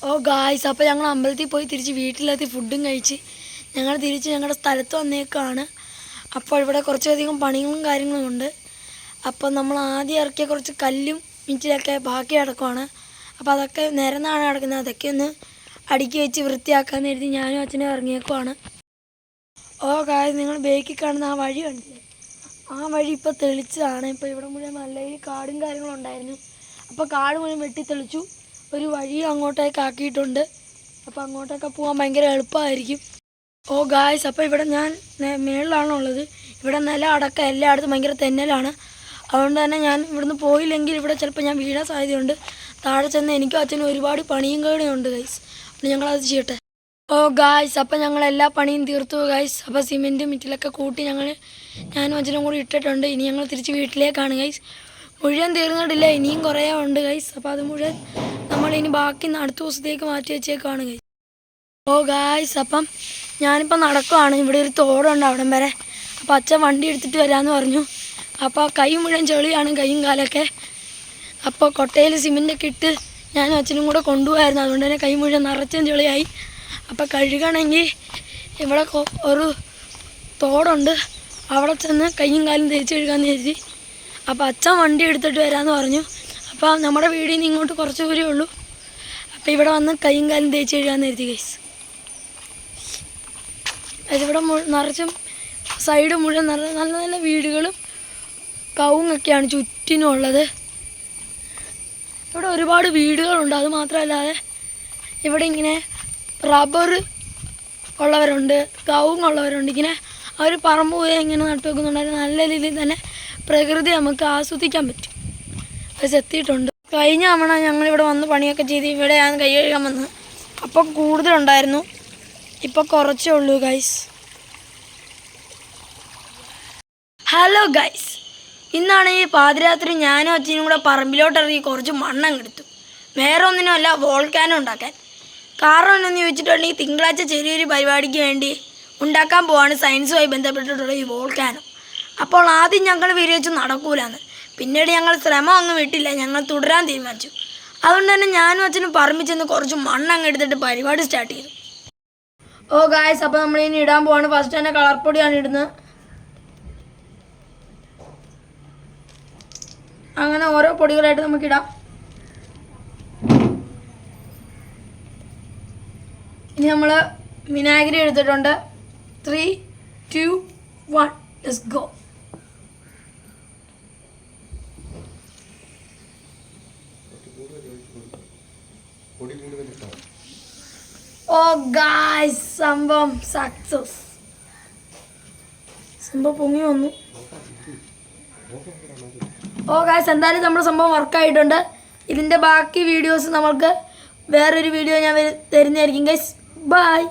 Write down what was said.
ഓ guys, അപ്പോൾ ഞങ്ങൾ അമ്പലത്തിൽ പോയി തിരിച്ച് വീട്ടിലെത്തി ഫുഡും കഴിച്ച് ഞങ്ങൾ തിരിച്ച് ഞങ്ങളുടെ സ്ഥലത്ത് വന്നേക്കാണ്. അപ്പോൾ ഇവിടെ കുറച്ചധികം പണികളും കാര്യങ്ങളും ഉണ്ട്. അപ്പോൾ നമ്മൾ ആദ്യം ഇറക്കിയ കുറച്ച് കല്ലും മിറ്റിലൊക്കെ ബാക്കി കിടക്കുവാണ്. അപ്പോൾ അതൊക്കെ നിരന്നാണ് കിടക്കുന്നത്. അതൊക്കെ ഒന്ന് അടുക്കി വെച്ച് വൃത്തിയാക്കാമെന്ന് കരുതി ഞാനും അച്ഛനും ഇറങ്ങിയേക്കുവാണ്. ഓ ഗായ്സ്, നിങ്ങൾ ബേക്കിൽ കാണുന്ന ആ വഴി കണ്ടില്ലേ? ആ വഴി ഇപ്പോൾ തെളിച്ചതാണ്. ഇപ്പോൾ ഇവിടെ മുഴുവൻ നല്ല കാടും കാര്യങ്ങളും ഉണ്ടായിരുന്നു. അപ്പോൾ കാട് മുഴുവൻ വെട്ടിത്തെളിച്ചു. ഒരു വഴി അങ്ങോട്ടേക്ക് ആക്കിയിട്ടുണ്ട്. അപ്പോൾ അങ്ങോട്ടൊക്കെ പോകാൻ ഭയങ്കര എളുപ്പമായിരിക്കും. ഓ ഗായ്സ്, അപ്പോൾ ഇവിടെ ഞാൻ മേളിലാണുള്ളത്. ഇവിടെ നില അടക്കം എല്ലായിടത്തും ഭയങ്കര തെന്നലാണ്. അതുകൊണ്ട് തന്നെ ഞാൻ ഇവിടുന്ന് പോയില്ലെങ്കിൽ ഇവിടെ ചിലപ്പോൾ ഞാൻ വീഴാൻ സാധ്യതയുണ്ട്. താഴെ ചെന്ന് എനിക്കും അച്ഛനും ഒരുപാട് പണിയും കേടുണ്ട് ഗൈസ്. അപ്പോൾ ഞങ്ങളത് ചെയ്യട്ടെ. ഓ ഗായ്സ്, അപ്പോൾ ഞങ്ങൾ എല്ലാ പണിയും തീർത്തു ഗൈസ്. അപ്പോൾ സിമെൻറ്റും മിറ്റിലൊക്കെ കൂട്ടി ഞാനും അച്ഛനും കൂടി ഇട്ടിട്ടുണ്ട്. ഇനി ഞങ്ങൾ തിരിച്ച് വീട്ടിലേക്കാണ് ഗൈസ്. മുഴുവൻ തീർന്നിട്ടില്ല, ഇനിയും കുറേ ഉണ്ട് ഗൈസ്. അപ്പോൾ അത് മുഴുവൻ നമ്മളിനി ബാക്കി അടുത്ത ദിവസത്തേക്ക് മാറ്റി വെച്ചേക്കാണ് ഗൈസ്. ഓ ഗായ്സ്, അപ്പം ഞാനിപ്പോൾ നടക്കുവാണ്. ഇവിടെ ഒരു തോടുണ്ട് അവിടം വരെ. അപ്പോൾ അച്ഛൻ വണ്ടി എടുത്തിട്ട് വരാമെന്ന് പറഞ്ഞു. അപ്പോൾ കൈ മുഴുവൻ ചെളിയാണ്, കൈയും കാലൊക്കെ. അപ്പോൾ കൊട്ടയിൽ സിമെൻറ്റൊക്കെ ഇട്ട് ഞാനും അച്ഛനും കൂടെ കൊണ്ടുപോയായിരുന്നു. അതുകൊണ്ട് തന്നെ കൈ മുഴുവൻ നിറച്ചും ചെളിയായി. അപ്പോൾ കഴുകണമെങ്കിൽ ഇവിടെ ഒരു തോടുണ്ട്, അവിടെ ചെന്ന് കൈയും കാലും തേച്ച് കഴുകാമെന്ന് കരുതി. അപ്പോൾ അച്ഛൻ വണ്ടി എടുത്തിട്ട് വരാമെന്ന് പറഞ്ഞു. അപ്പോൾ നമ്മുടെ വീടിൽ നിന്ന് ഇങ്ങോട്ട് കുറച്ച് ദൂരമേ ഉള്ളൂ. അപ്പോൾ ഇവിടെ വന്ന് കൈയും കാലും തേച്ച് കഴുകാമെന്ന് കരുതി ഗൈസ്. അതിവിടെ നിറച്ചും സൈഡ് മുഴുവൻ നല്ല നല്ല വീടുകളും കവുങ്ങൊക്കെയാണ് ചുറ്റിനും ഉള്ളത്. ഇവിടെ ഒരുപാട് വീടുകളുണ്ട്. അത് മാത്രമല്ലാതെ ഇവിടെ ഇങ്ങനെ റബ്ബർ ഉള്ളവരുണ്ട്, കവുങ്ങുള്ളവരുണ്ട്. ഇങ്ങനെ അവർ പറമ്പ് പോയി ഇങ്ങനെ നട്ടു വെക്കുന്നുണ്ടായിരുന്നു. നല്ല രീതിയിൽ തന്നെ പ്രകൃതി നമുക്ക് ആസ്വദിക്കാൻ പറ്റും. അത് എത്തിയിട്ടുണ്ട്. കഴിഞ്ഞ തവണ ഞങ്ങളിവിടെ വന്ന് പണിയൊക്കെ ചെയ്ത് ഇവിടെയാണ് കൈ കഴുകാൻ വന്നത്. അപ്പം കൂടുതലുണ്ടായിരുന്നു, ഇപ്പോൾ കുറച്ചേ ഉള്ളൂ ഗൈസ്. ഹലോ ഗൈസ്, ഇന്നാണ് ഈ പാതിരാത്രി ഞാനും അച്ഛനും കൂടെ പറമ്പിലോട്ടിറങ്ങി കുറച്ച് മണ്ണെടുത്തു. വേറെ ഒന്നിനുമല്ല, വോൾക്കാനോ ഉണ്ടാക്കാൻ. കാരണം എന്നു ചോദിച്ചിട്ടുണ്ടെങ്കിൽ തിങ്കളാഴ്ച ചെറിയൊരു പരിപാടിക്ക് വേണ്ടി ഉണ്ടാക്കാൻ പോവാണ് സയൻസുമായി ബന്ധപ്പെട്ടിട്ടുള്ള ഈ വോൾക്കാനോ. അപ്പോൾ ആദ്യം ഞങ്ങൾ വിചാരിച്ചു നടക്കൂലെന്ന്. പിന്നീട് ഞങ്ങൾ ശ്രമം ഒന്നും വിട്ടില്ല, ഞങ്ങൾ തുടരാൻ തീരുമാനിച്ചു. അതുകൊണ്ട് തന്നെ ഞാനും അച്ഛനും പറമ്പിൽ ചെന്ന് കുറച്ച് മണ്ണെടുത്തിട്ട് പരിപാടി സ്റ്റാർട്ട് ചെയ്തു. ഓ ഗായ്സ്, അപ്പോൾ നമ്മളിനി ഇടാൻ പോവാണ്. ഫസ്റ്റ് തന്നെ കളർ പൊടിയാണ് ഇടുന്നത്. അങ്ങനെ ഓരോ പൊടികളായിട്ട് നമുക്കിടാം. ഇനി നമ്മൾ വിനാഗിരി എടുത്തിട്ടുണ്ട്. 3, 2, 1 ലെറ്റ്സ് ഗോ. ഓ ഗായ്സ്, സംഭവം സക്സസ്. സംഭവം പൊങ്ങി വന്നു. ഓ ഗായ്സ്, എന്തായാലും നമ്മുടെ സംഭവം വർക്കായിട്ടുണ്ട്. ഇതിൻ്റെ ബാക്കി വീഡിയോസ് നമ്മൾക്ക് വേറൊരു വീഡിയോ ഞാൻ തരുന്നതായിരിക്കും ഗൈസ്. ബൈ.